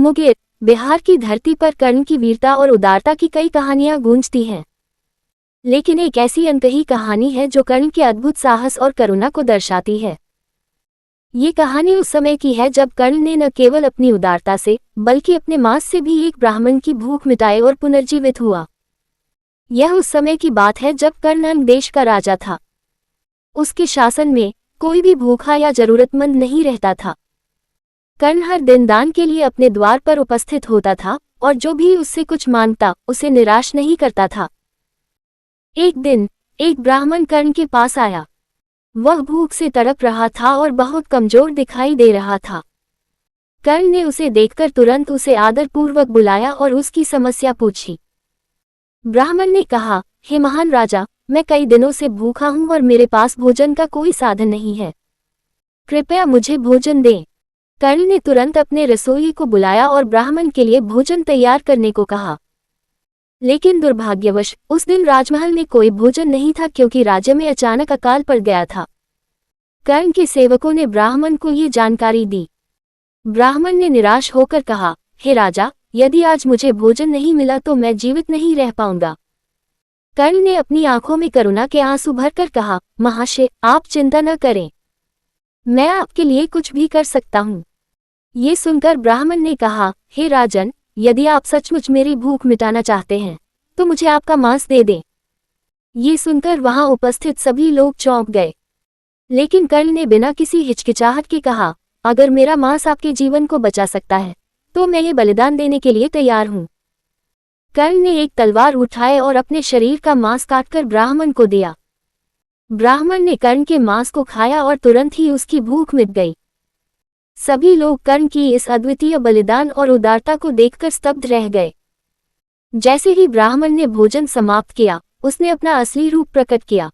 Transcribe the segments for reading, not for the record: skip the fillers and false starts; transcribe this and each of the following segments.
मुंगेर, बिहार की धरती पर कर्ण की वीरता और उदारता की कई कहानियां गूंजती हैं। लेकिन एक ऐसी अनकही कहानी है जो कर्ण के अद्भुत साहस और करुणा को दर्शाती है। ये कहानी उस समय की है जब कर्ण ने न केवल अपनी उदारता से बल्कि अपने मांस से भी एक ब्राह्मण की भूख मिटाई और पुनर्जीवित हुआ। यह उस समय की बात है जब कर्ण अंग देश का राजा था। उसके शासन में कोई भी भूखा या जरूरतमंद नहीं रहता था। कर्ण हर दिन दान के लिए अपने द्वार पर उपस्थित होता था और जो भी उससे कुछ मांगता उसे निराश नहीं करता था। एक दिन एक ब्राह्मण कर्ण के पास आया। वह भूख से तड़प रहा था और बहुत कमजोर दिखाई दे रहा था। कर्ण ने उसे देखकर तुरंत उसे आदरपूर्वक बुलाया और उसकी समस्या पूछी। ब्राह्मण ने कहा, हे महान राजा, मैं कई दिनों से भूखा हूं और मेरे पास भोजन का कोई साधन नहीं है। कृपया मुझे भोजन दें। कर्ण ने तुरंत अपने रसोई को बुलाया और ब्राह्मण के लिए भोजन तैयार करने को कहा। लेकिन दुर्भाग्यवश उस दिन राजमहल में कोई भोजन नहीं था क्योंकि राज्य में अचानक अकाल पड़ गया था। कर्ण के सेवकों ने ब्राह्मण को ये जानकारी दी। ब्राह्मण ने निराश होकर कहा, हे राजा, यदि आज मुझे भोजन नहीं मिला तो मैं जीवित नहीं रह पाऊंगा। कर्ण ने अपनी आंखों में करुणा के आंसू भरकर कहा, महाशय, आप चिंता न करें, मैं आपके लिए कुछ भी कर सकता हूँ। ये सुनकर ब्राह्मण ने कहा, हे राजन, यदि आप सचमुच मेरी भूख मिटाना चाहते हैं तो मुझे आपका मांस दे दें। ये सुनकर वहां उपस्थित सभी लोग चौंक गए। लेकिन कर्ण ने बिना किसी हिचकिचाहट के कहा, अगर मेरा मांस आपके जीवन को बचा सकता है तो मैं ये बलिदान देने के लिए तैयार हूं। कर्ण ने एक तलवार उठाए और अपने शरीर का मांस काटकर ब्राह्मण को दिया। ब्राह्मण ने कर्ण के मांस को खाया और तुरंत ही उसकी भूख मिट गई। सभी लोग कर्ण की इस अद्वितीय बलिदान और उदारता को देखकर स्तब्ध रह गए। जैसे ही ब्राह्मण ने भोजन समाप्त किया, उसने अपना असली रूप प्रकट किया।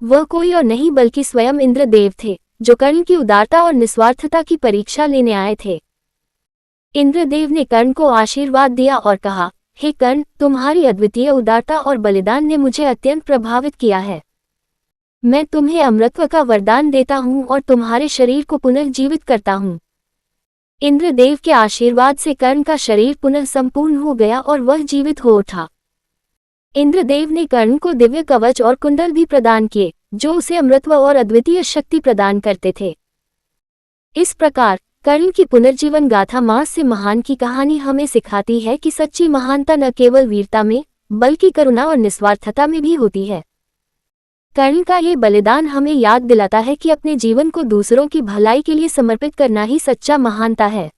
वह कोई और नहीं बल्कि स्वयं इंद्रदेव थे, जो कर्ण की उदारता और निस्वार्थता की परीक्षा लेने आए थे। इंद्रदेव ने कर्ण को आशीर्वाद दिया और कहा, हे कर्ण, तुम्हारी अद्वितीय उदारता और बलिदान ने मुझे अत्यंत प्रभावित किया है। मैं तुम्हें अमरत्व का वरदान देता हूँ और तुम्हारे शरीर को पुनर्जीवित करता हूँ। इंद्रदेव के आशीर्वाद से कर्ण का शरीर पुनः संपूर्ण हो गया और वह जीवित हो उठा। इंद्रदेव ने कर्ण को दिव्य कवच और कुंडल भी प्रदान किए, जो उसे अमरत्व और अद्वितीय शक्ति प्रदान करते थे। इस प्रकार कर्ण की पुनर्जीवन गाथा मांस से महान की कहानी हमें सिखाती है कि सच्ची महानता न केवल वीरता में बल्कि करुणा और निस्वार्थता में भी होती है। कर्ण का ये बलिदान हमें याद दिलाता है कि अपने जीवन को दूसरों की भलाई के लिए समर्पित करना ही सच्चा महानता है।